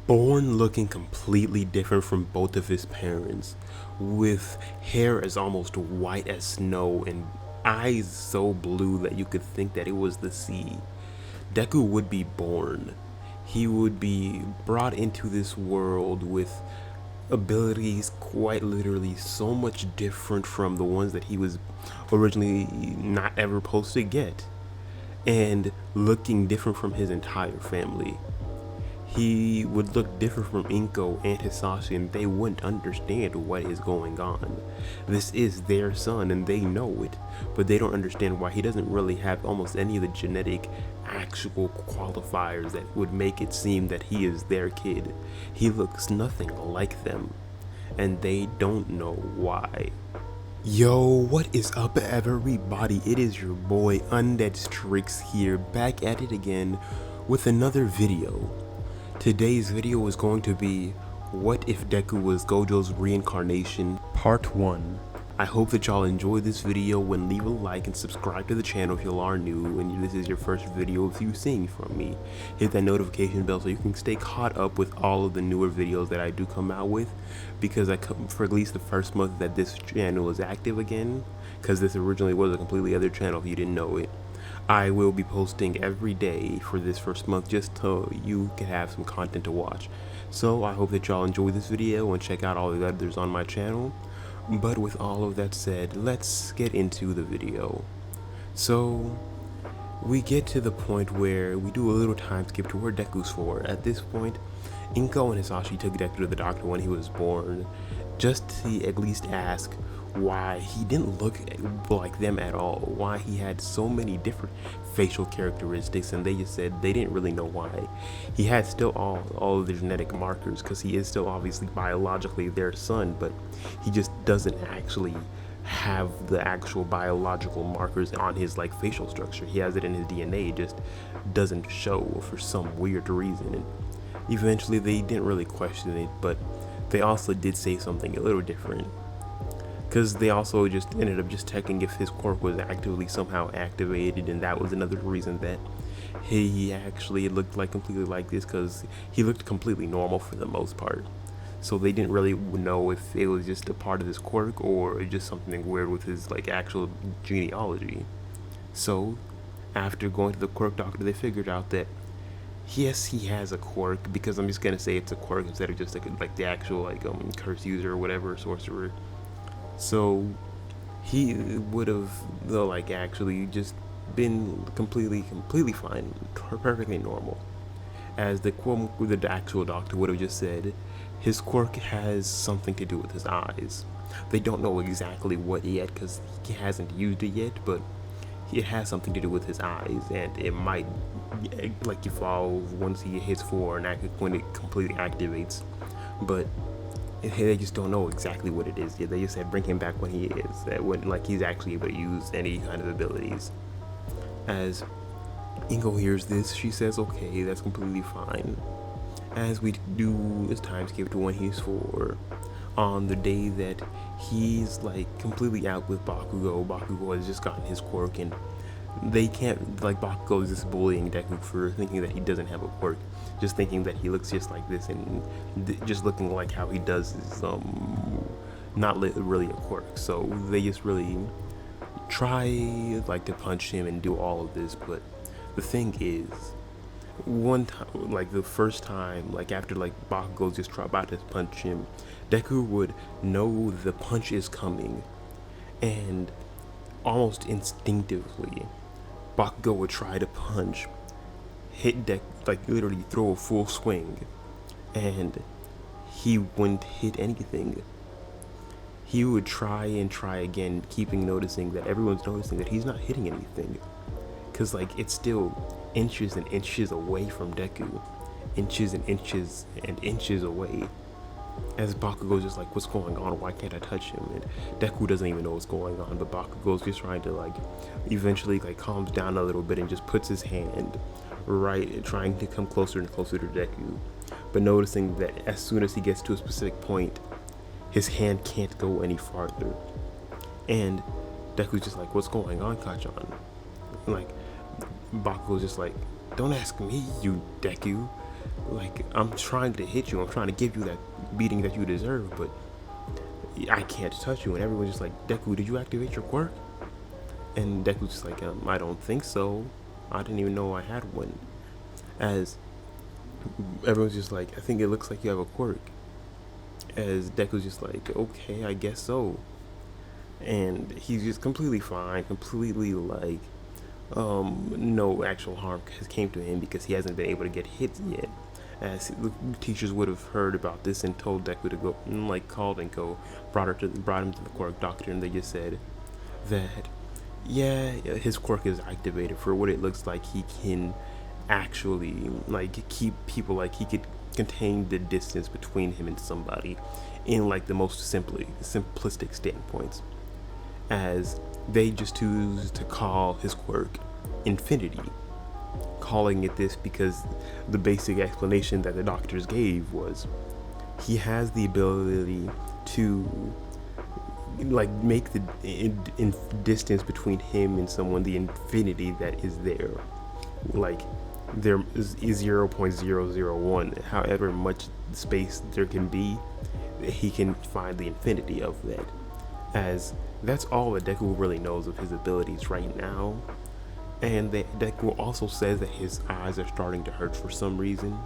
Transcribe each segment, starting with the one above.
Born looking completely different from both of his parents, with hair as almost white as snow and eyes so blue that you could think that it was the sea. Deku would be born. He would be brought into this world with abilities quite literally so much different from the ones that he was originally not ever supposed to get, and looking different from his entire family. He would look different from Inko and Hisashi, and they wouldn't understand what is going on. This is their son and they know it, but they don't understand why he doesn't really have almost any of the genetic actual qualifiers that would make it seem that he is their kid. He looks nothing like them, and they don't know why. Yo, what is up everybody? It is your boy Undead Strix here, back at it again with another video. Today's video is going to be What If Deku Was Gojo's Reincarnation Part 1. I hope that y'all enjoy this video and leave a like and subscribe to the channel if you are new and this is your first video of you seeing from me. Hit that notification bell so you can stay caught up with all of the newer videos that I do come out with, because I come for at least the first month that this channel is active again, because this originally was a completely other channel if you didn't know it. I will be posting every day for this first month just so you can have some content to watch. So I hope that y'all enjoy this video and check out all the others on my channel. But with all of that said, let's get into the video. So we get to the point where we do a little time skip to where Deku's for. At this point, Inko and Hisashi took Deku to the doctor when he was born, just to at least ask why he didn't look like them at all, why he had so many different facial characteristics, and they just said they didn't really know why. He had still all of the genetic markers, because he is still obviously biologically their son, but he just doesn't actually have the actual biological markers on his like facial structure. He has it in his DNA, it just doesn't show for some weird reason. And eventually they didn't really question it, but they also did say something a little different, because they also just ended up just checking if his quirk was actively somehow activated, and that was another reason that he actually looked like completely like this, because he looked completely normal for the most part. So they didn't really know if it was just a part of his quirk or just something weird with his like actual genealogy. So after going to the quirk doctor, they figured out that yes, he has a quirk, because I'm just gonna say it's a quirk instead of just like the actual like curse user or whatever, sorcerer. So he would have though like actually just been completely fine, perfectly normal, as the actual doctor would have just said his quirk has something to do with his eyes. They don't know exactly what yet because he hasn't used it yet, but it has something to do with his eyes, and it might like evolve once he hits 4 and when it completely activates. But they just don't know exactly what it is yet. They just said bring him back when he is, when like he's actually able to use any kind of abilities. As Ingo hears this, she says okay, that's completely fine. As we do this time skip to when he's 4, on the day that he's like completely out with Bakugo has just gotten his quirk, and they can't, like, Bakugo is just bullying Deku for thinking that he doesn't have a quirk, just thinking that he looks just like this, and just looking like how he does is not really a quirk. So they just really try like to punch him and do all of this. But the thing is, one time, like the first time, like after like Bakugo just about to punch him, Deku would know the punch is coming, and almost instinctively Bakugo would try to punch, hit Deku, like literally throw a full swing, and he wouldn't hit anything. He would try and try again, noticing that everyone's noticing that he's not hitting anything, because like it's still inches and inches away from Deku, inches and inches and inches away. As Bakugo's just like, what's going on? Why can't I touch him? And Deku doesn't even know what's going on, but Bakugo's just trying to like eventually like calms down a little bit and just puts his hand right, trying to come closer and closer to Deku, but noticing that as soon as he gets to a specific point, his hand can't go any farther. And Deku's just like, what's going on, Kachan? Like Bakugo's just like, don't ask me, you Deku. Like, I'm trying to hit you, I'm trying to give you that beating that you deserve, but I can't touch you. And everyone's just like, Deku, did you activate your quirk? And Deku's just like, I don't think so. I didn't even know I had one. As everyone's just like, I think it looks like you have a quirk. As Deku's just like, okay, I guess so. And he's just completely fine, completely like, no actual harm has came to him because he hasn't been able to get hit yet. As the teachers would have heard about this and told Deku to go, like called and go, brought him to the quirk doctor, and they just said that, yeah, his quirk is activated. For what it looks like, he can actually like keep people, like he could contain the distance between him and somebody in like the most simplistic standpoints. As they just choose to call his quirk Infinity, calling it this because the basic explanation that the doctors gave was he has the ability to like make the distance between him and someone the infinity that is there, like there is 0.001, however much space there can be, he can find the infinity of that. As that's all that Deku really knows of his abilities right now. And Deku also says that his eyes are starting to hurt for some reason.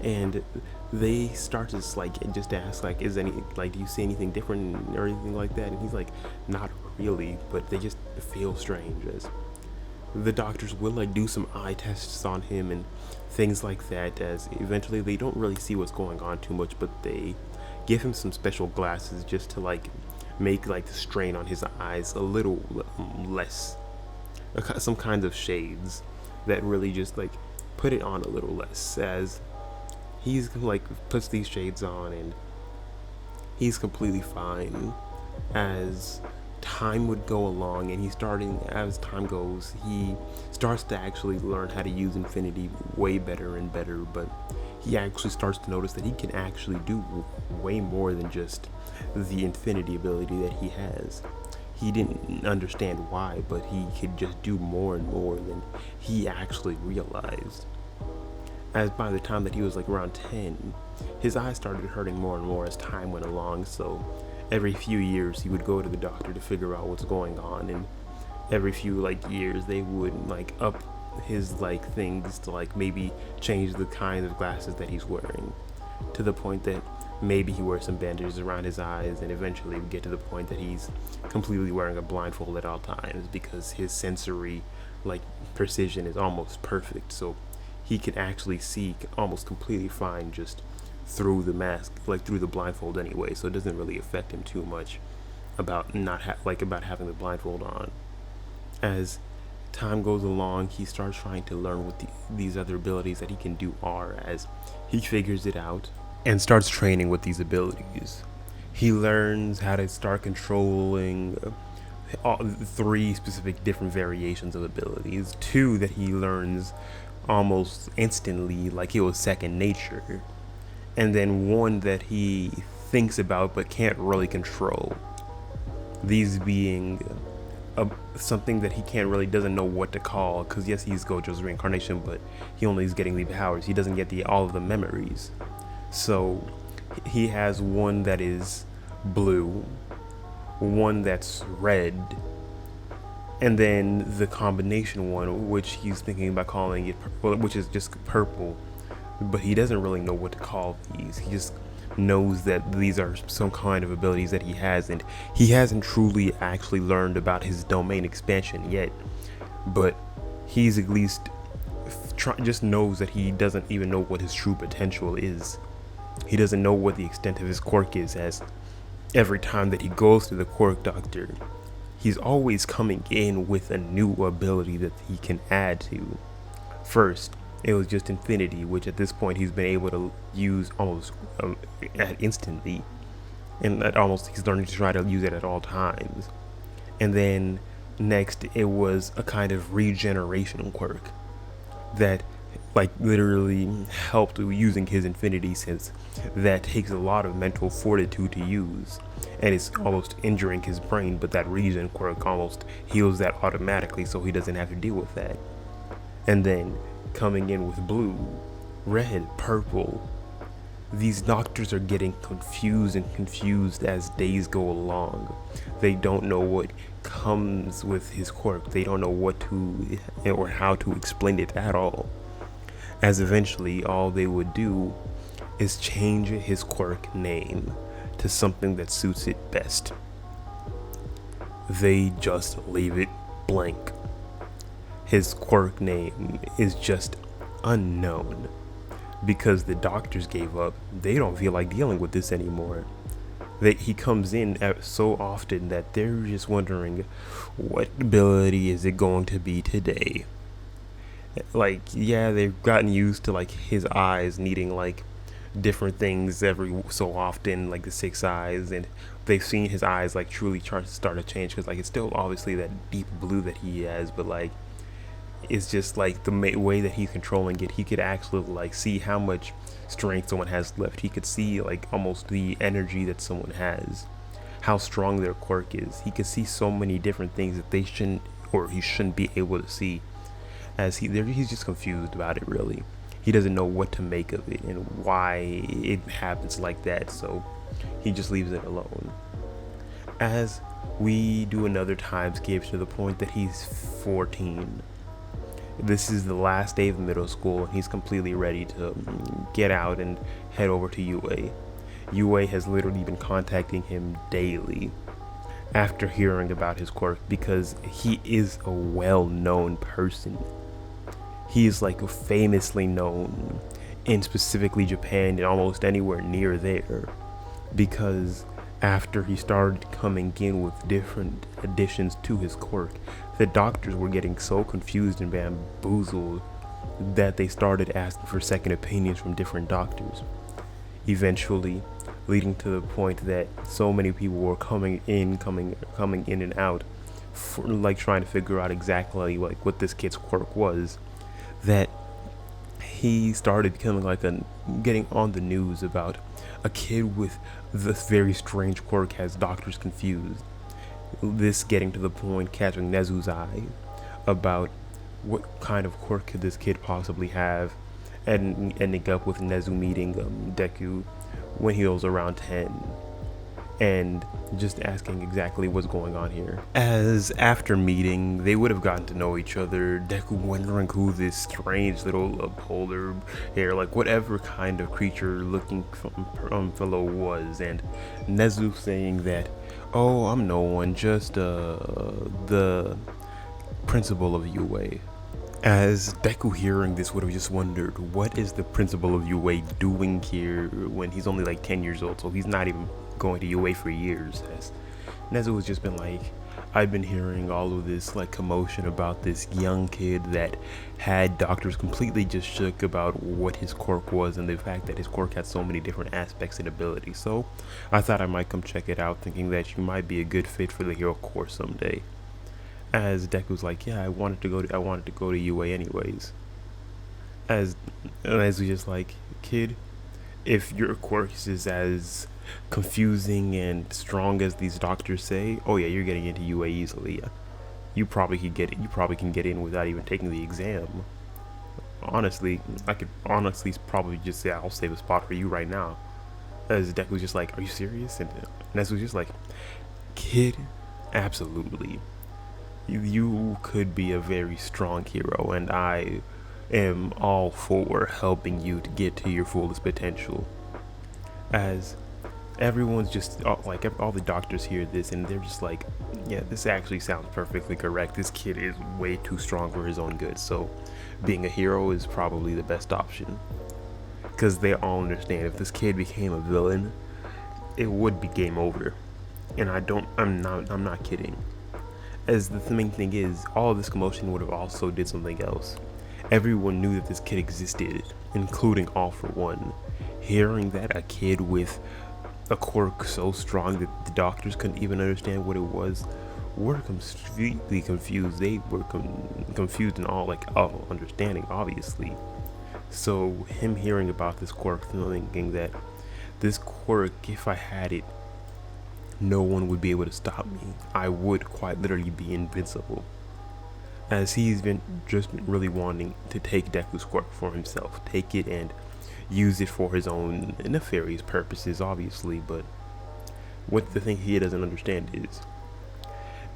And they start to just ask like, is any like, do you see anything different or anything like that? And he's like, not really, but they just feel strange. As the doctors will like do some eye tests on him and things like that, as eventually they don't really see what's going on too much, but they give him some special glasses just to like make like the strain on his eyes a little less, some kinds of shades that really just like put it on a little less. As he's like puts these shades on and he's completely fine. As time would go along, and as time goes, he starts to actually learn how to use Infinity way better and better, but he actually starts to notice that he can actually do way more than just the Infinity ability that he has. He didn't understand why, but he could just do more and more than he actually realized. As by the time that he was like around 10, his eyes started hurting more and more as time went along, so every few years he would go to the doctor to figure out what's going on, and every few like years they would like up his like things to like maybe change the kind of glasses that he's wearing, to the point that maybe he wears some bandages around his eyes, and eventually we get to the point that he's completely wearing a blindfold at all times because his sensory like precision is almost perfect, so he can actually see almost completely fine just through the mask, like through the blindfold anyway, so it doesn't really affect him too much about not about having the blindfold on. As time goes along, he starts trying to learn what these other abilities that he can do are, as he figures it out and starts training with these abilities. He learns how to start controlling all 3 specific different variations of abilities, 2 that he learns almost instantly like it was second nature, and then 1 that he thinks about but can't really control. These being something that he doesn't know what to call, because yes, he's Gojo's reincarnation, but he only is getting the powers. He doesn't get all of the memories. So he has 1 that is blue, 1 that's red, and then the combination one, which he's thinking about calling it purple, which is just purple, but he doesn't really know what to call these. He just knows that these are some kind of abilities that he has, and he hasn't truly actually learned about his domain expansion yet, but he's at least just knows that he doesn't even know what his true potential is. He doesn't know what the extent of his quirk is, as every time that he goes to the quirk doctor, he's always coming in with a new ability that he can add to. First, it was just Infinity, which at this point he's been able to use almost instantly, and he's learning to try to use it at all times. And then next, it was a kind of regeneration quirk that like literally helped using his Infinity, since that takes a lot of mental fortitude to use, and it's almost injuring his brain, but that regen quirk almost heals that automatically, so he doesn't have to deal with that. And then coming in with blue, red, purple. These doctors are getting confused as days go along. They don't know what comes with his quirk. They don't know what to or how to explain it at all. As eventually all they would do is change his quirk name to something that suits it best. They just leave it blank. His quirk name is just unknown. Because the doctors gave up, they don't feel like dealing with this anymore. He comes in so often that they're just wondering, what ability is it going to be today? Like, yeah, they've gotten used to like his eyes needing like different things every so often, like the 6 eyes, and they've seen his eyes like truly start to change, because like it's still obviously that deep blue that he has, but like it's just like the way that he's controlling it. He could actually like see how much strength someone has left. He could see like almost the energy that someone has, how strong their quirk is. He could see so many different things that they shouldn't, or he shouldn't be able to see. As he's just confused about it, really. He doesn't know what to make of it and why it happens like that, so he just leaves it alone. As we do another time skip to the point that he's 14. This is the last day of middle school, and he's completely ready to get out and head over to UA. UA has literally been contacting him daily after hearing about his quirk, because he is a well-known person. He is like famously known in specifically Japan and almost anywhere near there, because after he started coming in with different additions to his quirk, the doctors were getting so confused and bamboozled that they started asking for second opinions from different doctors, eventually leading to the point that so many people were coming in and out, for, like trying to figure out exactly like what this kid's quirk was, that he started becoming like getting on the news about a kid with this very strange quirk has doctors confused. This getting to the point catching Nezu's eye about what kind of quirk could this kid possibly have, and ending up with Nezu meeting Deku when he was around 10 and just asking exactly what's going on here. As after meeting, they would have gotten to know each other, Deku wondering who this strange little polar hair, like whatever kind of creature looking fellow was, and Nezu saying that, oh, I'm no one, just the principal of UA. As Deku hearing this would have just wondered, what is the principal of UA doing here when he's only like 10 years old, so he's not even going to UA for years. As Nezu has just been like, I've been hearing all of this like commotion about this young kid that had doctors completely just shook about what his quirk was and the fact that his quirk had so many different aspects and abilities. So I thought I might come check it out, thinking that you might be a good fit for the hero course someday. As Deku's like, yeah, I wanted to go to UA anyways. As we just like, kid, if your quirk is as confusing and strong as these doctors say, oh yeah, you're getting into UA easily. You probably can get in without even taking the exam. Honestly, I could probably just say I'll save a spot for you right now. As Deku's just like, are you serious? And Nezu's just like, kid, absolutely. You could be a very strong hero, and I am all for helping you to get to your fullest potential. As everyone's just like, all the doctors hear this and they're just like, yeah, this actually sounds perfectly correct. This kid is way too strong for his own good, so being a hero is probably the best option. Because they all understand if this kid became a villain, it would be game over. And I'm not kidding. As the main thing is, all of this commotion would have also did something else. Everyone knew that this kid existed, including All For One. Hearing that a kid with a quirk so strong that the doctors couldn't even understand what it was, were completely confused. They were confused in all understanding, obviously. So him hearing about this quirk, thinking that this quirk, if I had it, no one would be able to stop me. I would quite literally be invincible. as he's been really wanting to take Deku's quirk for himself, take it and use it for his own nefarious purposes, obviously. But what the thing he doesn't understand is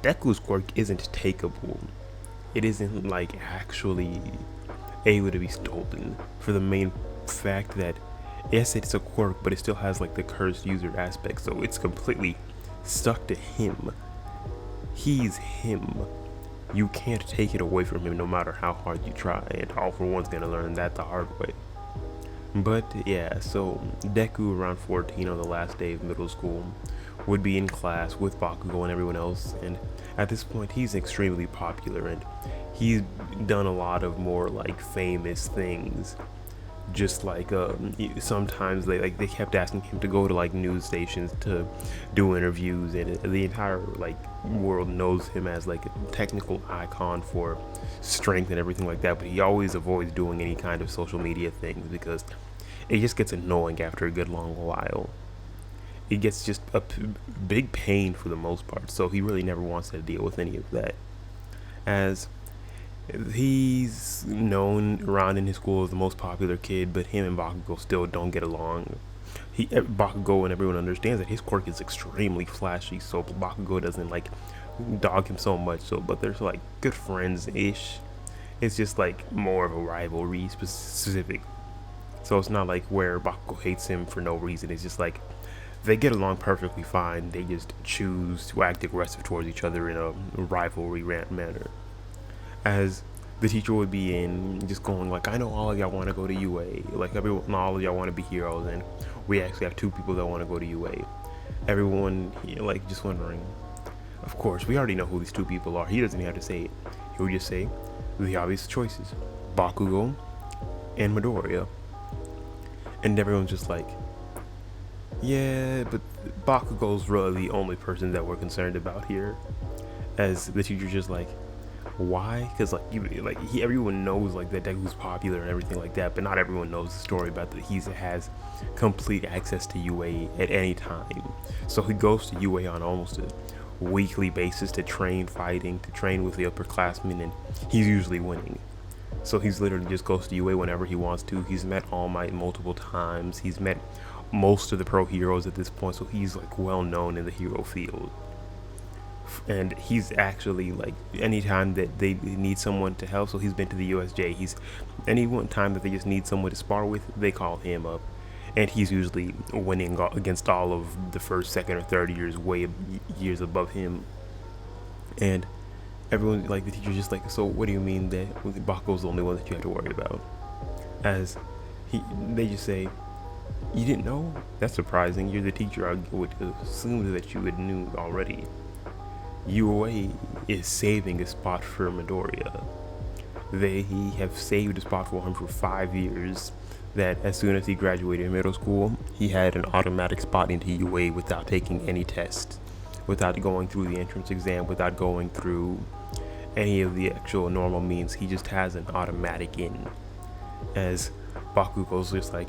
Deku's quirk isn't takeable. It isn't like actually able to be stolen, for the main fact that yes, it's a quirk, but it still has like the cursed user aspect, so it's completely stuck to him. He's him. You can't take it away from him no matter how hard you try, and All For One's gonna learn that the hard way. But yeah, so Deku, around 14 on the last day of middle school, would be in class with Bakugo and everyone else, and at this point he's extremely popular, and he's done a lot of more like famous things. Just like sometimes they kept asking him to go to like news stations to do interviews, and the entire like world knows him as like a technical icon for strength and everything like that, but he always avoids doing any kind of social media things because it just gets annoying after a good long while. It gets just a big pain for the most part, so he really never wants to deal with any of that, as he's known around in his school as the most popular kid, but him and Bakugo still don't get along. Bakugo and everyone understands that his quirk is extremely flashy, so Bakugo doesn't like dog him so much. So, but there's like good friends-ish. It's just like more of a rivalry specific. So it's not like where Bakugo hates him for no reason. It's just like they get along perfectly fine. They just choose to act aggressive towards each other in a rivalry manner. As the teacher would be in just going like, I know all of y'all want to go to UA, like all of y'all want to be heroes, and we actually have 2 people that want to go to UA. Everyone like just wondering, of course we already know who these 2 people are. He doesn't even have to say it. He would just say the obvious choices, Bakugo and Midoriya, and everyone's just like, yeah, but Bakugo's really the only person that we're concerned about here. As the teacher's just like, why? Because everyone knows like that Deku's popular and everything like that, but not everyone knows the story about that he has complete access to UA at any time. So he goes to UA on almost a weekly basis to train fighting, to train with the upperclassmen, and he's usually winning. So he's literally just goes to UA whenever he wants to. He's met All Might multiple times. He's met most of the pro heroes at this point, so he's like well known in the hero field. And he's actually like, anytime that they need someone to help, so he's been to the USJ, any one time that they just need someone to spar with, they call him up, and he's usually winning against all of the first, second, or third years above him. And everyone, like the teacher's just like, so what do you mean that Bakugo's the only one that you have to worry about? As they just say, you didn't know? That's surprising. You're the teacher. I would assume that you would knew already. UA is saving a spot for Midoriya. They have saved a spot for him for 5 years, that as soon as he graduated middle school, he had an automatic spot into UA without taking any tests, without going through the entrance exam, without going through any of the actual normal means. He just has an automatic in. As Bakugo's just like,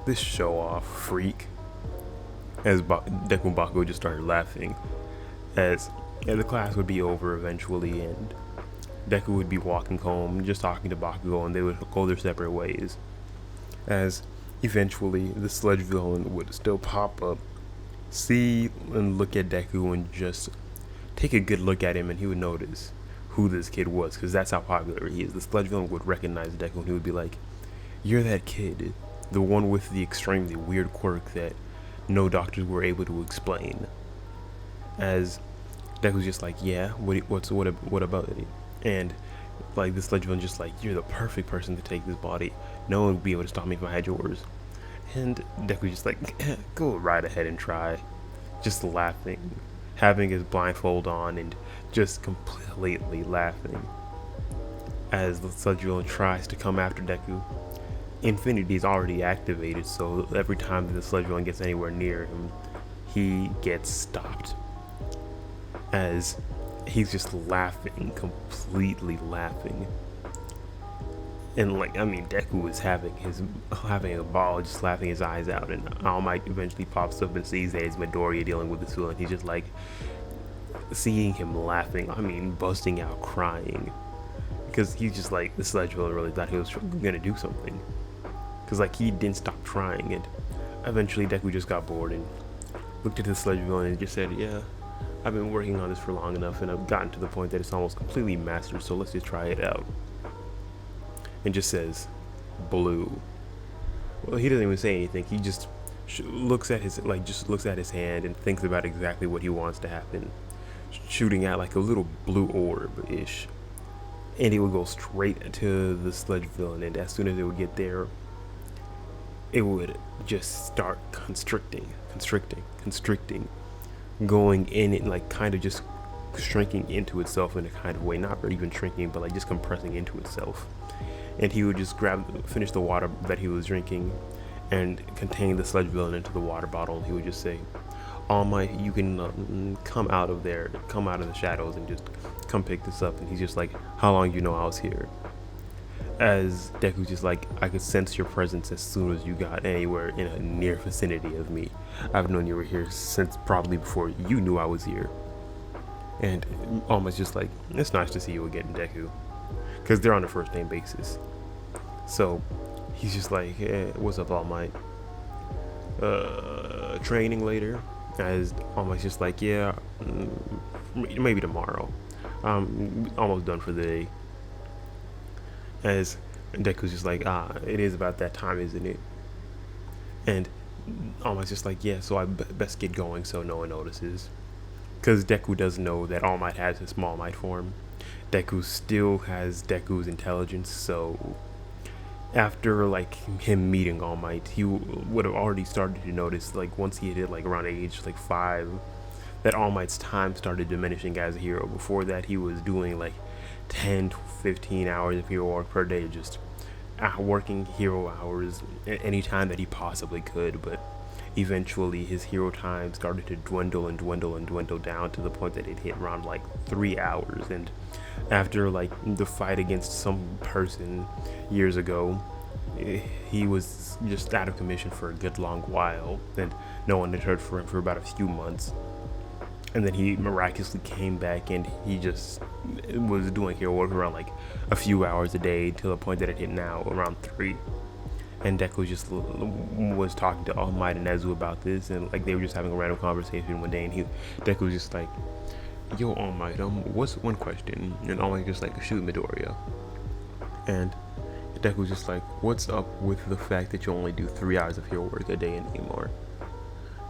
this show-off freak. As Deku and Bakugo just started laughing. As the class would be over eventually, and Deku would be walking home, just talking to Bakugo, and they would go their separate ways. As eventually the sludge villain would still pop up, see and look at Deku, and just take a good look at him, and he would notice who this kid was, because that's how popular he is. The sludge villain would recognize Deku, and he would be like, you're that kid, the one with the extremely weird quirk that no doctors were able to explain. As Deku's just like, yeah, what about it? And like this sludge villain just like, you're the perfect person to take this body. No one would be able to stop me if I had yours. And Deku's just like, go right ahead and try. Just laughing, having his blindfold on, and just completely laughing. As the sludge villain tries to come after Deku, Infinity is already activated, so every time that the sludge villain gets anywhere near him, he gets stopped. As he's just laughing, completely laughing. And like, I mean, Deku is having a ball, just laughing his eyes out, and All Might eventually pops up and sees that it's Midoriya dealing with this villain. He's just like, seeing him laughing, I mean, busting out crying. because he's just like, the sludge villain really thought he was gonna do something, because like he didn't stop trying. And eventually Deku just got bored and looked at the sludge villain and just said, yeah, I've been working on this for long enough and I've gotten to the point that it's almost completely mastered, so let's just try it out. And just says, blue. Well, he doesn't even say anything. He just looks at his hand and thinks about exactly what he wants to happen, shooting out like a little blue orb-ish. And it would go straight to the sludge villain, and as soon as it would get there, it would just start constricting, going in and like kind of just shrinking into itself in a kind of way, not even shrinking, but like just compressing into itself. And he would just finish the water that he was drinking and contain the sludge villain into the water bottle. He would just say, All Might, you can come out of there, come out of the shadows and just come pick this up. And he's just like, how long do you know I was here? As Deku's just like, I could sense your presence as soon as you got anywhere in a near vicinity of me. I've known you were here since probably before you knew I was here. And All Might's just like, it's nice to see you again, Deku, because they're on a first name basis. So he's just like, hey, what's up, All Might? Training later? As All Might's just like, yeah, maybe tomorrow. I'm almost done for the day. As Deku's just like, it is about that time, isn't it? And All Might's just like, yeah, so I best get going so no one notices. Because Deku does know that All Might has his Small Might form. Deku still has Deku's intelligence, so after like him meeting All Might, he would have already started to notice, like once he hit like around age like 5, that All Might's time started diminishing as a hero. Before that, he was doing like 10 to 15 hours of hero work per day, just working hero hours any time that he possibly could. But eventually his hero time started to dwindle down to the point that it hit around like 3 hours. And after like the fight against some person years ago, he was just out of commission for a good long while, and no one had heard from him for about a few months. And then he miraculously came back, and he just was doing hero work around like a few hours a day, to the point that it hit now around 3. And Deku just was talking to All Might and Nezu about this, and like they were just having a random conversation one day, and Deku was just like, yo, All Might, what's one question? And All Might just like, shoot, Midoriya. And Deku was just like, what's up with the fact that you only do 3 hours of hero work a day anymore?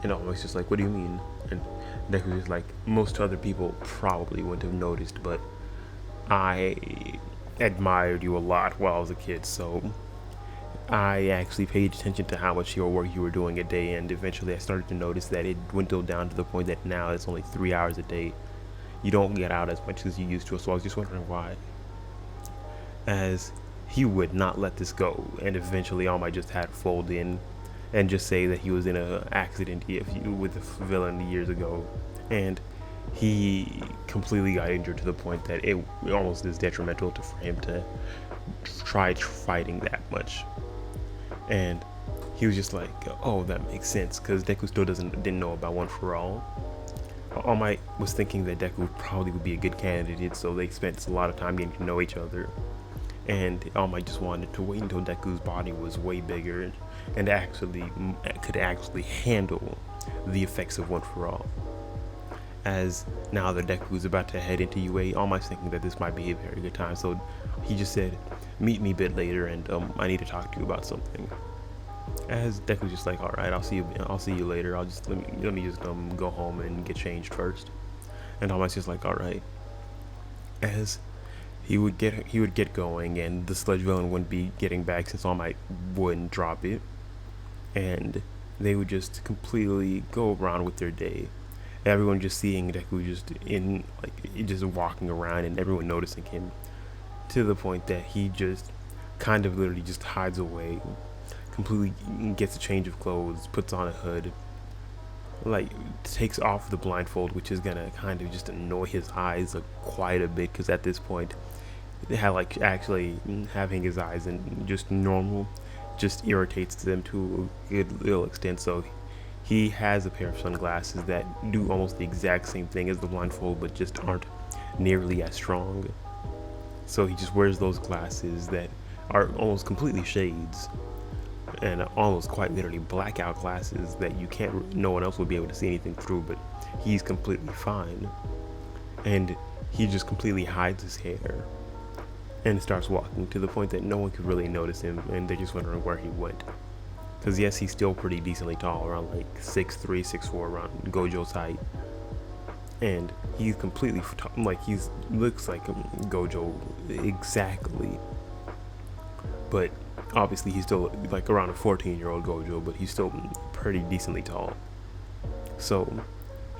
And All Might's just like, what do you mean? And Deku was just like, most other people probably wouldn't have noticed, but I admired you a lot while I was a kid, so I actually paid attention to how much hero work you were doing a day, and eventually I started to notice that it dwindled down to the point that now it's only 3 hours a day. You don't get out as much as you used to, so I was just wondering why. As he would not let this go, and eventually All Might just had to fold in and just say that he was in an accident with the villain years ago, and he completely got injured to the point that it almost is detrimental for him to try fighting that much. And he was just like, oh, that makes sense, because Deku still didn't know about One For All. All Might was thinking that Deku probably would be a good candidate, so they spent a lot of time getting to know each other. And All Might just wanted to wait until Deku's body was way bigger and could actually handle the effects of One For All. As now that Deku's about to head into UA, All Might's thinking that this might be a very good time, so he just said, meet me a bit later, and I need to talk to you about something. As Deku's just like, all right, I'll see you later. Let me just go home and get changed first. And All Might's just like, all right. As he would get going, and the sludge villain wouldn't be getting back since All Might wouldn't drop it, and they would just completely go around with their day. Everyone just seeing Deku just walking around, and everyone noticing him, to the point that he just kind of literally just hides away, completely gets a change of clothes, puts on a hood, like takes off the blindfold, which is gonna kind of just annoy his eyes quite a bit, because at this point they had like actually having his eyes in just normal just irritates them to a good little extent. So he has a pair of sunglasses that do almost the exact same thing as the blindfold, but just aren't nearly as strong. So he just wears those glasses that are almost completely shades and almost quite literally blackout glasses that no one else would be able to see anything through, but he's completely fine. And he just completely hides his hair and starts walking to the point that no one could really notice him, and they're just wondering where he went. Because yes, he's still pretty decently tall, around like 6'3", 6'4", around Gojo's height. And he's completely, like, looks like Gojo exactly. But obviously he's still like around a 14-year-old Gojo, but he's still pretty decently tall. So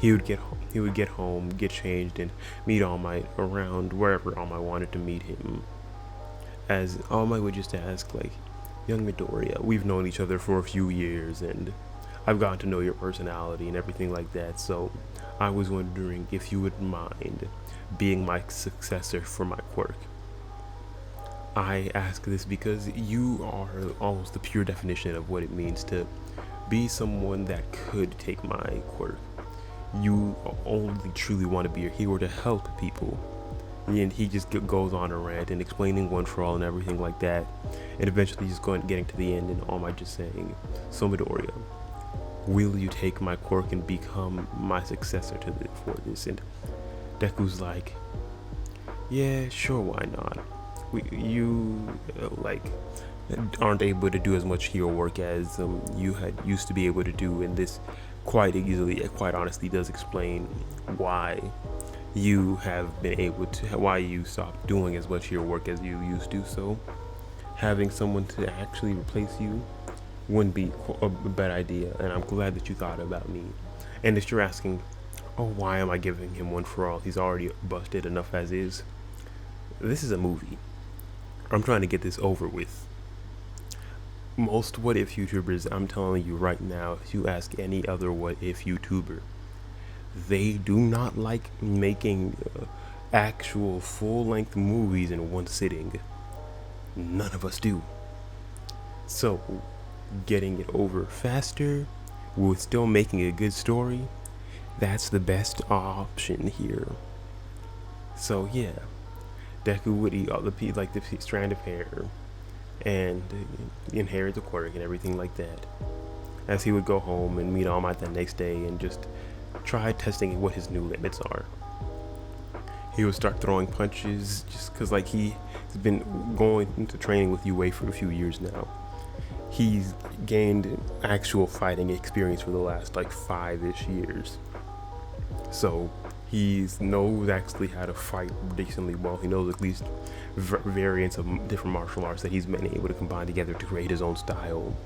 he would get home, get changed, and meet All Might around wherever All Might wanted to meet him. As All Might would just ask, like, young Midoriya, we've known each other for a few years, and I've gotten to know your personality and everything like that, so I was wondering if you would mind being my successor for my quirk. I ask this because you are almost the pure definition of what it means to be someone that could take my quirk. You only truly want to be a hero to help people. And he just goes on a rant and explaining One for All and everything like that, and eventually just getting to the end, and All Might just saying, so Midoriya, will you take my quirk and become my successor for this? And Deku's like, yeah, sure, why not? You aren't able to do as much hero work as you had used to be able to do, and this quite honestly does explain why you have been able to, why you stopped doing as much hero work as you used to. So having someone to actually replace you wouldn't be a bad idea, and I'm glad that you thought about me. And if you're asking, oh, why am I giving him One for All? He's already busted enough as is. This is a movie. I'm trying to get this over with. Most what if YouTubers, I'm telling you right now, if you ask any other what if YouTuber, they do not like making actual full-length movies in one sitting. None of us do. So getting it over faster with still making a good story, that's the best option here. So yeah, Deku would eat all the strand of hair and inherit the quirk and everything like that, as he would go home and meet All Might the next day and just try testing what his new limits are. He would start throwing punches just because, like, he's been going into training with UA for a few years now. He's gained actual fighting experience for the last like 5-ish years. So he knows actually how to fight decently well. He knows at least variants of different martial arts that he's been able to combine together to create his own style.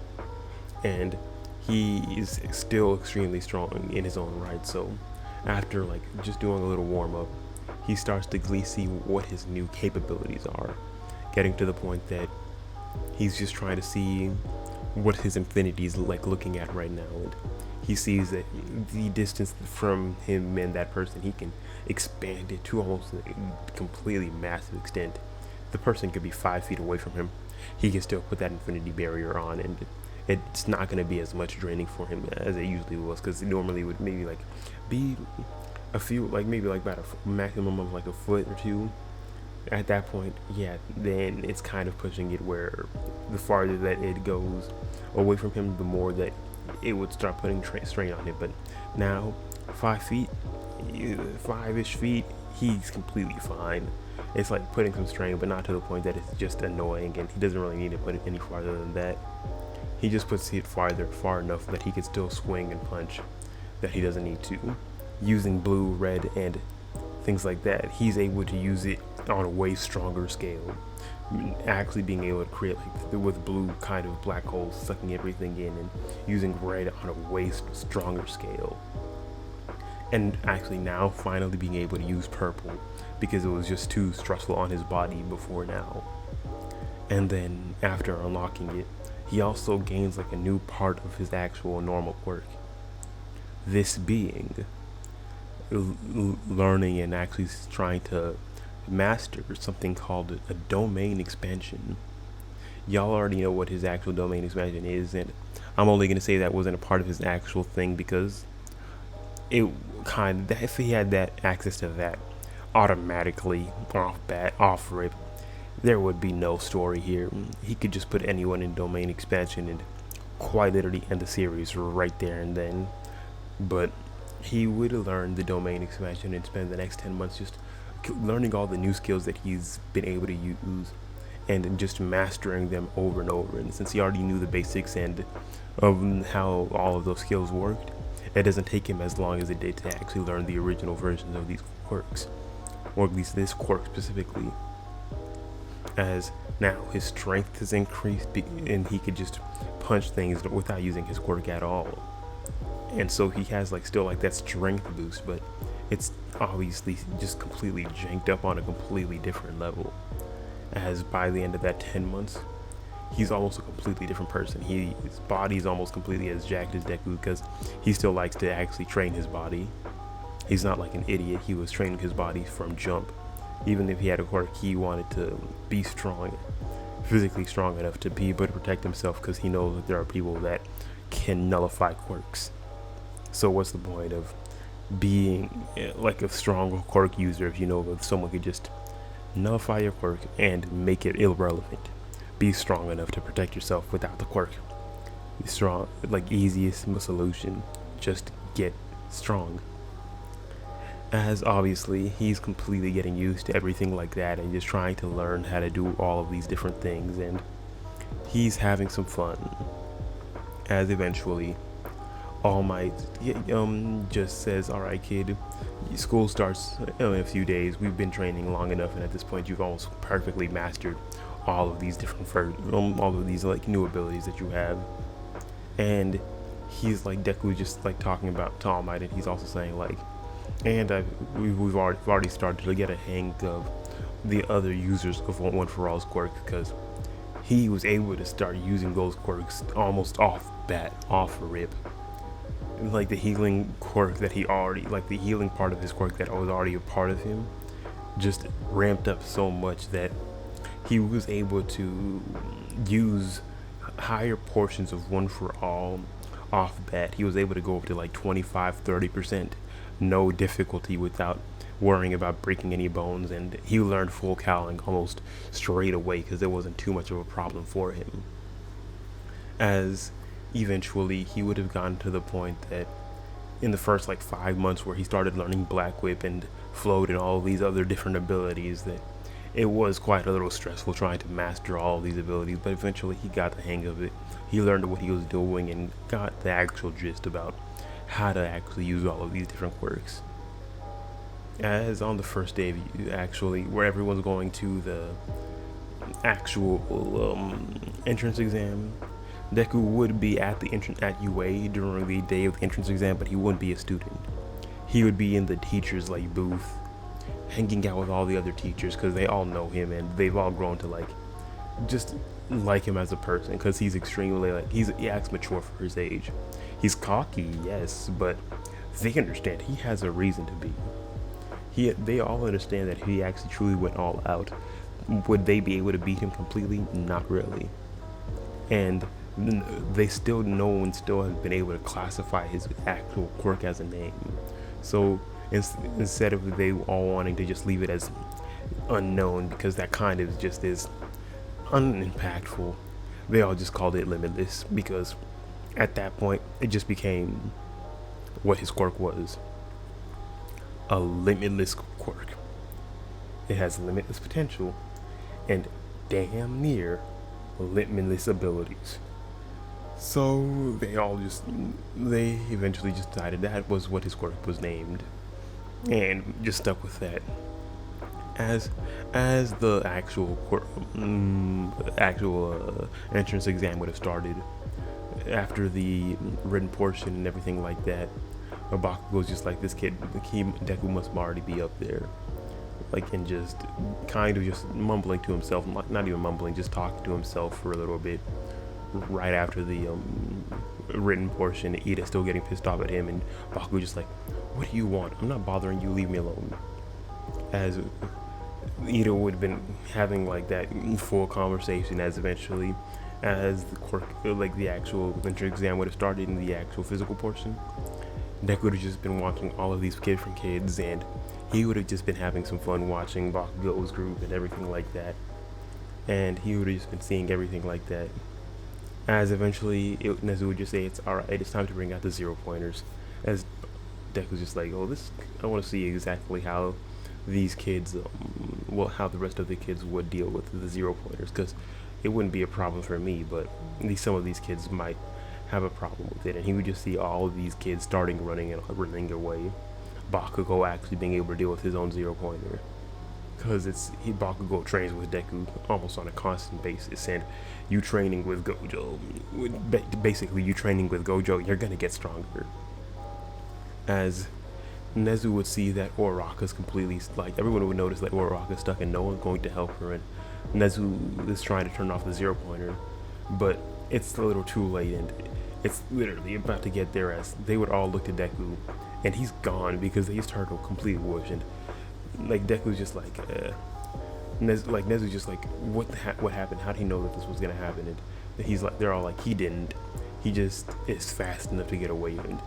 And he is still extremely strong in his own right. So after like just doing a little warm up, he starts to see what his new capabilities are, getting to the point that he's just trying to see what his infinity is like looking at right now. And he sees that the distance from him and that person, he can expand it to almost a completely massive extent. The person could be 5 feet away from him. He can still put that infinity barrier on, and it's not going to be as much draining for him as it usually was, because it normally would maybe like be a few, like maybe like about a maximum of like a foot or two. At that point, yeah, then it's kind of pushing it where the farther that it goes away from him, the more that it would start putting strain on him. But now 5 feet, 5-ish feet, he's completely fine. It's like putting some strain, but not to the point that it's just annoying, and he doesn't really need to put it any farther than that. He just puts it far enough that he can still swing and punch, that he doesn't need to. Using blue, red, and things like that, he's able to use it on a way stronger scale, actually being able to create like with blue kind of black holes sucking everything in, and using red on a way stronger scale, and actually now finally being able to use purple because it was just too stressful on his body before now. And then after unlocking it, he also gains like a new part of his actual normal quirk, this being learning and actually trying to master something called a domain expansion. Y'all already know what his actual domain expansion is, and I'm only going to say that wasn't a part of his actual thing because it kind of, if he had that access to that automatically off rip, there would be no story here. He could just put anyone in domain expansion and quite literally end the series right there and then. But he would learn the domain expansion and spend the next 10 months just learning all the new skills that he's been able to use and just mastering them over and over. And since he already knew the basics and of how all of those skills worked, it doesn't take him as long as it did to actually learn the original versions of these quirks, or at least this quirk specifically. As now his strength has increased and he could just punch things without using his quirk at all. And so he has like still like that strength boost, but it's obviously just completely janked up on a completely different level. As by the end of that 10 months, he's almost a completely different person. His body's almost completely as jacked as Deku because he still likes to actually train his body. He's not like an idiot. He was training his body from jump. Even if he had a quirk, he wanted to be strong, physically strong enough to be able to protect himself because he knows that there are people that can nullify quirks. So what's the point of being like a strong quirk user if you know that someone could just nullify your quirk and make it irrelevant? Be strong enough to protect yourself without the quirk. Be strong, like easiest solution, just get strong. As obviously he's completely getting used to everything like that and just trying to learn how to do all of these different things, and he's having some fun. As eventually All Might just says, "Alright kid, school starts in a few days. We've been training long enough, and at this point you've almost perfectly mastered all of these different all of these like new abilities that you have." And he's like, Deku just like talking about to All Might, and he's also saying like, and we've already started to get a hang of the other users of One For All's quirk, because he was able to start using those quirks almost off rip. Like the healing quirk that he already, like the healing part of his quirk that was already a part of him, just ramped up so much that he was able to use higher portions of One For All off bat. He was able to go up to like 25-30%, no difficulty, without worrying about breaking any bones, and he learned full cowling almost straight away because there wasn't too much of a problem for him. As eventually he would have gotten to the point that in the first like 5 months where he started learning Black Whip and Float and all these other different abilities, that it was quite a little stressful trying to master all of these abilities, but eventually he got the hang of it. He learned what he was doing and got the actual gist about how to actually use all of these different quirks. As on the first day of actually where everyone's going to the actual entrance exam, Deku would be at the entrance at UA during the day of the entrance exam, but he wouldn't be a student. He would be in the teachers like booth, hanging out with all the other teachers because they all know him and they've all grown to like just like him as a person, because he's extremely like he acts mature for his age. He's cocky, yes, but they understand he has a reason to be. They all understand that he actually truly went all out. Would they be able to beat him completely? Not really. And no one still has been able to classify his actual quirk as a name. So instead of they all wanting to just leave it as unknown, because that kind of just is unimpactful, they all just called it Limitless, because at that point it just became what his quirk was: a limitless quirk. It has limitless potential and damn near limitless abilities. So they eventually just decided that was what his quirk was named, and just stuck with that. As the actual entrance exam would have started, after the written portion and everything like that, Bakugo was just like, this kid, Deku must already be up there, like, and just kind of just mumbling to himself, not even mumbling, just talking to himself for a little bit. Right after the written portion, Ida still getting pissed off at him, and Bakugo just like, what do you want? I'm not bothering you, leave me alone. As Ida would have been having like that full conversation, as eventually as the quirk, like the actual entrance exam would have started in the actual physical portion, Deku would have just been watching all of these different kids, and he would have just been having some fun watching Bakugo's group and everything like that. and he would have just been seeing everything like that. As eventually, Nezu would just say, "It's all right. It's time to bring out the 0-pointers." As Deku's just like, "Oh, this. I want to see exactly how these kids, how the rest of the kids would deal with the 0-pointers, because it wouldn't be a problem for me, but some of these kids might have a problem with it." And he would just see all of these kids starting running running away. Bakugo actually being able to deal with his own 0-pointer, because Bakugo trains with Deku almost on a constant basis, and you training with Gojo, basically you training with Gojo, you're gonna get stronger. As Nezu would see that Uraraka's completely, like, everyone would notice that Uraraka's stuck and no one's going to help her, and Nezu is trying to turn off the 0-pointer, but it's a little too late, and it's literally about to get there, as they would all look to Deku, and he's gone because they just heard a complete whoosh, and like Deku's just like, Nezu's just like, what happened? How did he know that this was gonna happen? And he's like, they're all like, he didn't. He just is fast enough to get away, and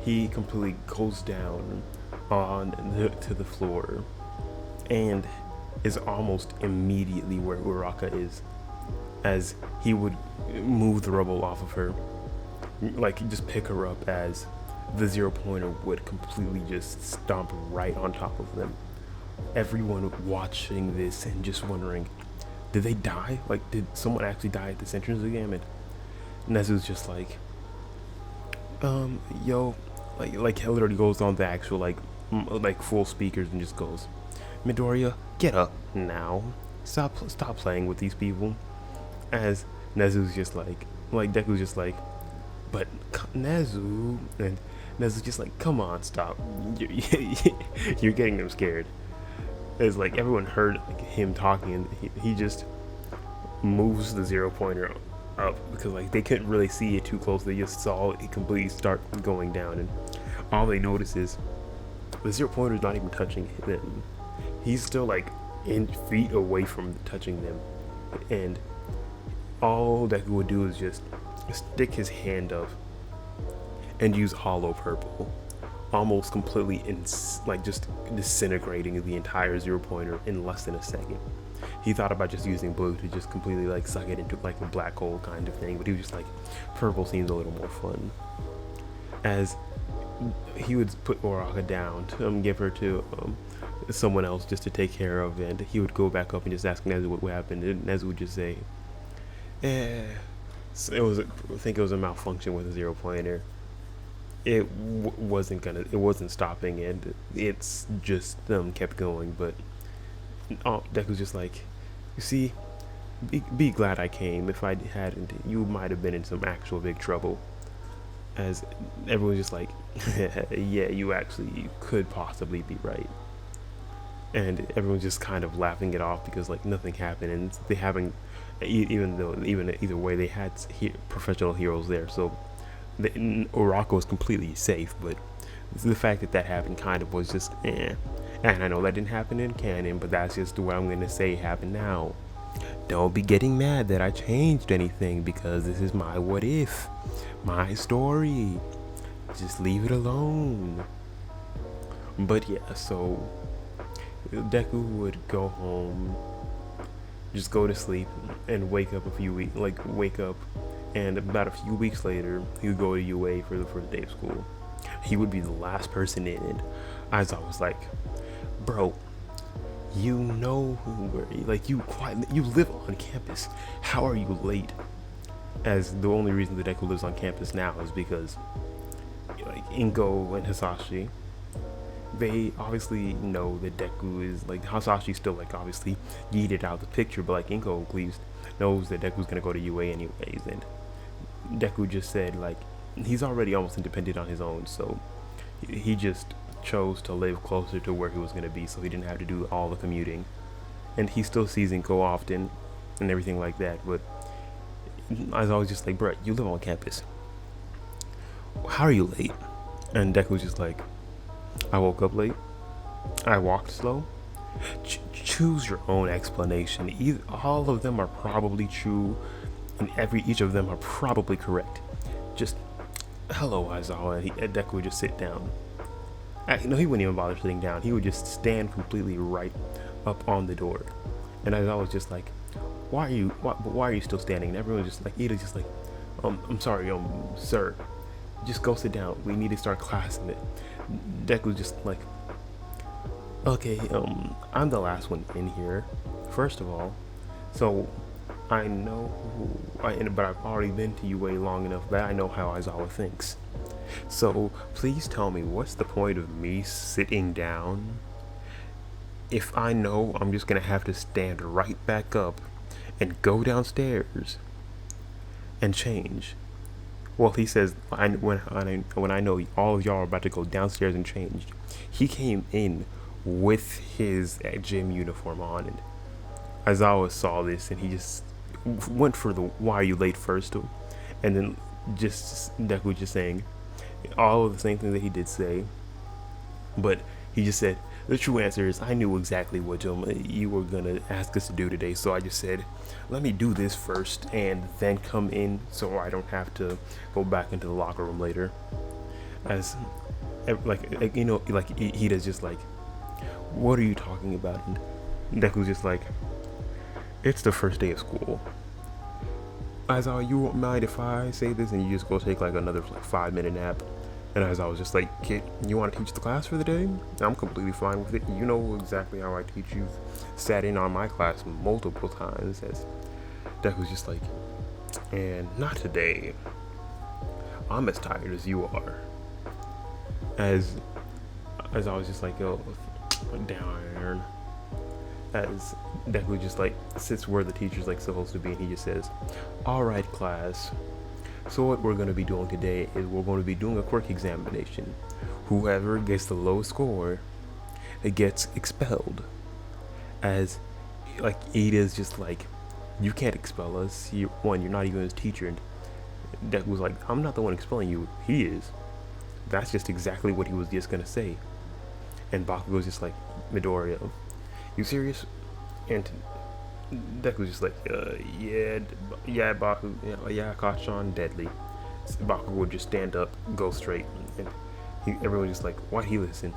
he completely goes down to the floor, and is almost immediately where Uraraka is, as he would move the rubble off of her, like just pick her up, as the 0-pointer would completely just stomp right on top of them. Everyone watching this and just wondering, did they die? Like, did someone actually die at this entrance again? And Nezu's just like, yo, like he literally goes on the actual like full speakers and just goes, "Midoriya, get up now. Stop playing with these people." As Nezu's just like Deku's just like, "But Nezu," and Nezu's just like, "Come on, stop. You're getting them scared." It's like everyone heard him talking, and he just moves the 0-pointer up, because like they couldn't really see it too close. They just saw it completely start going down, and all they notice is the 0-pointer is not even touching them. He's still like feet away from touching them, and all Deku would do is just stick his hand up and use hollow purple, almost completely just disintegrating the entire 0-pointer in less than a second. He thought about just using blue to just completely like suck it into like a black hole kind of thing, but he was just like, purple seems a little more fun. As he would put Uraraka down to give her to someone else just to take care of, and he would go back up and just ask Nezu what happened, and Nezu would just say, so I think it was a malfunction with the 0-pointer. It wasn't stopping, and it's just kept going. But Deku's just like, you see, be glad I came. If I hadn't, you might have been in some actual big trouble. As everyone's just like, yeah, you could possibly be right. And everyone's just kind of laughing it off, because like nothing happened, and they haven't, either way, they had professional heroes there, so Uraraka was completely safe. But the fact that happened kind of was just And I know that didn't happen in canon, but that's just what I'm gonna say happened now. Don't be getting mad that I changed anything, because this is my what if, my story. Just leave it alone. But yeah, so Deku would go home, just go to sleep, and wake up and about a few weeks later, he would go to UA for the first day of school. He would be the last person in, and I was always like, bro, you know you live on campus. How are you late? As the only reason that Deku lives on campus now is because like Inko and Hisashi, they obviously know that Deku is like, Hasashi's still like obviously yeeted out the picture, but like Inko at least knows that Deku's gonna go to UA anyways, and Deku just said like he's already almost independent on his own, so he just chose to live closer to where he was gonna be, so he didn't have to do all the commuting. And he still sees Inko often and everything like that, but I was always just like, bro, you live on campus. How are you late? And Deku's just like, I woke up late. I walked slow. Choose your own explanation. All of them are probably true, and each of them are probably correct. Just, hello, Aizawa. And Deku would just sit down. No, he wouldn't even bother sitting down. He would just stand completely right up on the door. And Aizawa was just like, why are you still standing? And everyone's just like, Ida's just like, I'm sorry, sir, just go sit down. We need to start class. And Deku's just like, okay, I'm the last one in here, first of all, so I know but I've already been to UA long enough that I know how Aizawa thinks. So please tell me, what's the point of me sitting down if I know I'm just gonna have to stand right back up and go downstairs and change? Well, he says, when I know all of y'all are about to go downstairs and change, he came in with his gym uniform on, and Aizawa saw this, and he just went for the "why are you late" first, and then just Deku just saying all of the same thing that he did say, but he just said, the true answer is, I knew exactly what you were gonna ask us to do today, so I just said, let me do this first and then come in so I don't have to go back into the locker room later. As like he does, just like, what are you talking about? And Deku's just like, it's the first day of school. Aizawa, you won't mind if I say this and you just go take like another 5-minute nap? And as I was just like, kid, you want to teach the class for the day? I'm completely fine with it. You know exactly how I teach. You've sat in on my class multiple times. As Deku's just like, and not today. I'm as tired as you are. As I was just like, yo, down. As Deku just like sits where the teacher's like supposed to be, and he just says, all right, class. So what we're going to be doing today is we're going to be doing a quirk examination. Whoever gets the lowest score, it gets expelled. As like Ida's just like, you can't expel us. You're not even his teacher. And Deku was like, I'm not the one expelling you. He is. That's just exactly what he was just going to say. And Bakugo's just like, Midoriya, you serious? And Deku's just like, yeah, Baku, yeah, Kachan, deadly. So Baku would just stand up, go straight, and everyone just like, why'd he listen?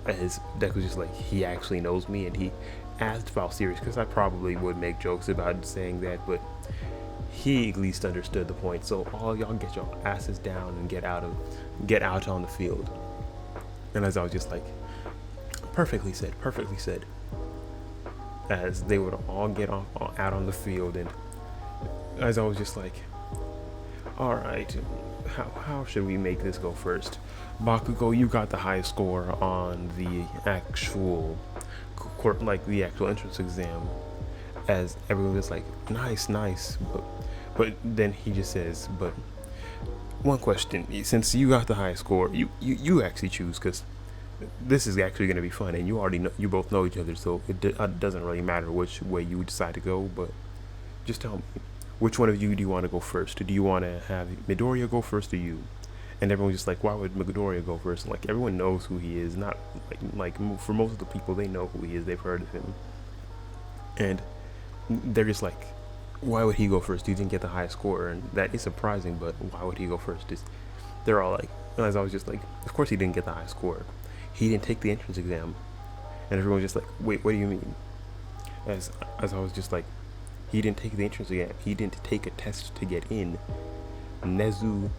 As Deku's just like, he actually knows me, and he asked if I was serious, because I probably would make jokes about saying that, but he at least understood the point. So all y'all get your asses down and get out on the field. And as I was just like, perfectly said. As they would all get out on the field, and as I was just like, all right, how should we make this go first? Bakugo, you got the highest score on the actual entrance exam. As everyone was like, nice, but then he just says, but one question, since you got the highest score, you actually choose, because this is actually going to be fun, and you both know each other, so it doesn't really matter which way you decide to go. But just tell me, which one of you do you want to go first? Do you want to have Midoriya go first, or you? And everyone's just like, why would Midoriya go first? And like, everyone knows who he is. Not like for most of the people, they know who he is. They've heard of him, and they're just like, why would he go first? He didn't get the highest score, and that is surprising. But why would he go first? They're all like, as I was just like, of course he didn't get the high score. He didn't take the entrance exam. And everyone was just like, wait, what do you mean? As I was just like, he didn't take the entrance exam. He didn't take a test to get in. Nezu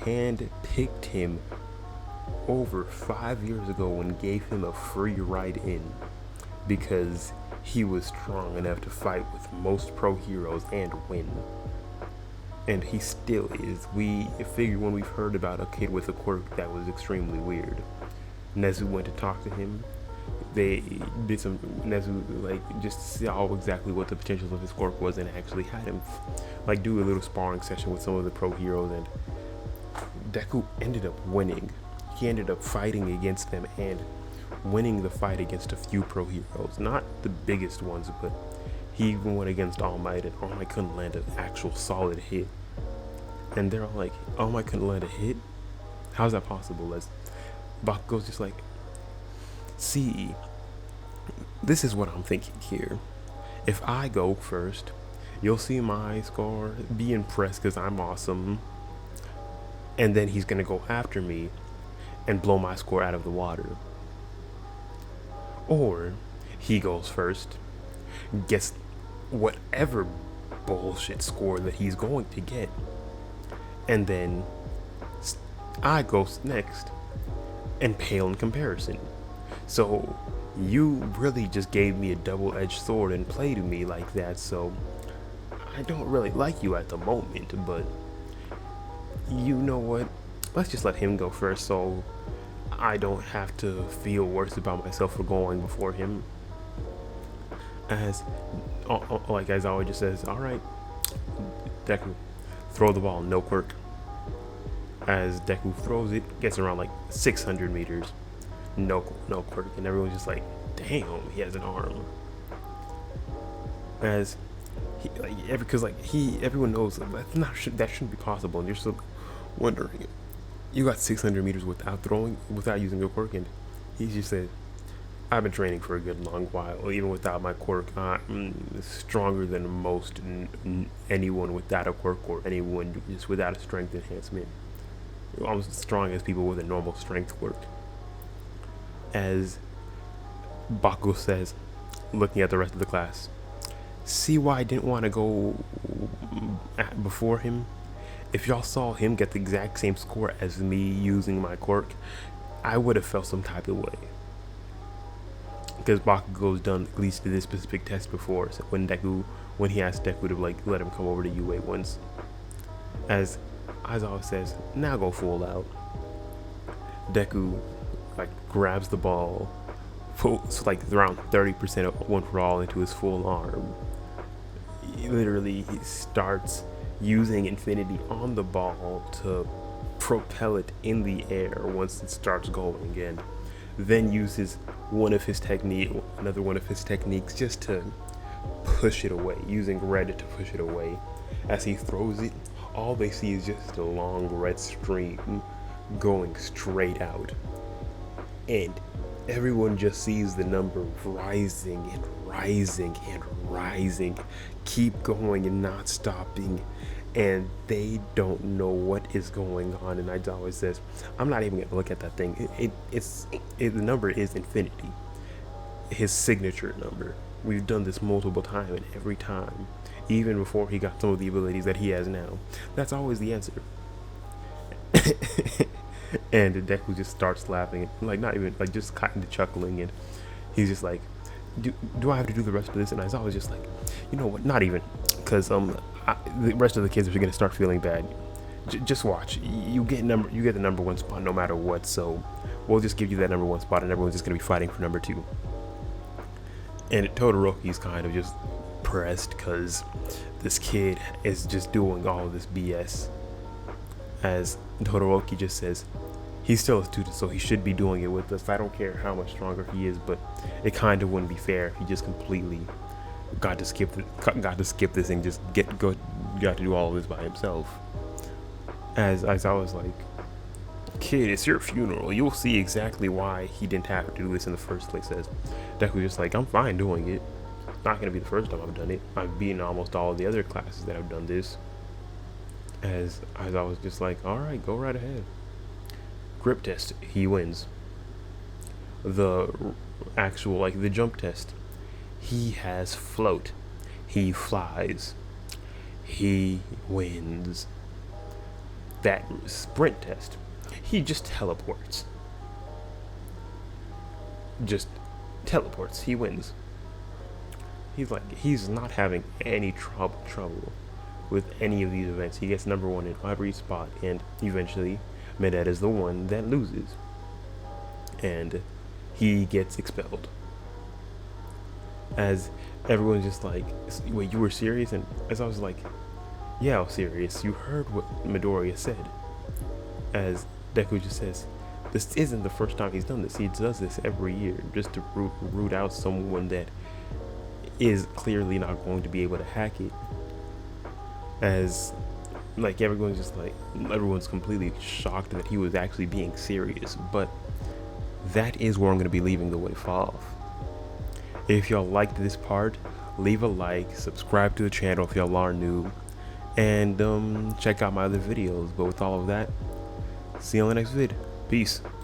hand-picked him over 5 years ago and gave him a free ride in because he was strong enough to fight with most pro heroes and win. And he still is. We figure when we've heard about a kid with a quirk that was extremely weird, Nezu went to talk to him. They did some, Nezu just saw exactly what the potential of his quirk was, and actually had him do a little sparring session with some of the pro heroes, and Deku ended up winning. He ended up fighting against them and winning the fight against a few pro heroes. Not the biggest ones, but he even went against All Might, and All Might couldn't land an actual solid hit. And they're all like, All Might couldn't land a hit? How's that possible? As Bakugo's just like, see, this is what I'm thinking here. If I go first, you'll see my score, be impressed because I'm awesome, and then he's going to go after me and blow my score out of the water. Or he goes first, gets whatever bullshit score that he's going to get. And then I go next and pale in comparison. So you really just gave me a double-edged sword and played me like that, so I don't really like you at the moment, but you know what? Let's just let him go first so I don't have to feel worse about myself for going before him. As Aizawa just says, alright, Deku, throw the ball, no quirk. As Deku throws it, gets around like 600 meters, no quirk, and everyone's just like, damn, he has an arm. As everyone knows that shouldn't be possible, and you're still wondering. You got 600 meters without using your quirk, and he just said, I've been training for a good long while, even without my quirk. I'm stronger than most anyone without a quirk, or anyone just without a strength enhancement. I'm as strong as people with a normal strength quirk. As Bakugo says, looking at the rest of the class, see why I didn't want to go before him? If y'all saw him get the exact same score as me using my quirk, I would have felt some type of way. Because Bakugo's done at least this specific test before, so when he asked Deku to like let him come over to UA once. As Aizawa says, now go full out. Deku like grabs the ball, puts like around 30% of one for all into his full arm. He starts using infinity on the ball to propel it in the air once it starts going again. Then uses another one of his techniques just to push it away, using red to push it away. As he throws it, all they see is just a long red stream going straight out. And everyone just sees the number rising and rising and rising, keep going and not stopping, and they don't know what is going on. And Aizawa says, I'm not even gonna look at that thing. The number is infinity, his signature number. We've done this multiple times, and every time, even before he got some of the abilities that he has now, that's always the answer. And Deku just starts laughing, like not even like just kind of chuckling, and he's just like, do I have to do the rest of this? And Aizawa's just like, you know what, not even, because the rest of the kids are gonna start feeling bad. Just watch. You get the number one spot no matter what. So we'll just give you that number one spot, and everyone's just gonna be fighting for number two. And Todoroki's kind of just pressed because this kid is just doing all of this BS. As Todoroki just says, he's still a student, so he should be doing it with us. I don't care how much stronger he is, but it kind of wouldn't be fair if he just completely got to skip this and just got to do all of this by himself. As I was like, kid, it's your funeral. You'll see exactly why he didn't have to do this in the first place. As Deku just like, I'm fine doing it. Not gonna be the first time I've done it. I've been in almost all of the other classes that I've done this. As I was just like, all right, go right ahead. Grip test, he wins. The actual the jump test, he has float. He flies. He wins. That sprint test, he just teleports. He wins. He's not having any trouble with any of these events. He gets number one in every spot, and eventually Medetta is the one that loses, and he gets expelled. As everyone's just like, wait, you were serious? And as I was like, yeah, I was serious. You heard what Midoriya said. As Deku just says, this isn't the first time he's done this. He does this every year just to root out someone that is clearly not going to be able to hack it. As everyone's completely shocked that he was actually being serious, but that is where I'm going to be leaving the wave off. If y'all liked this part, leave a like, subscribe to the channel if y'all are new, and check out my other videos. But with all of that, see you on the next vid. Peace.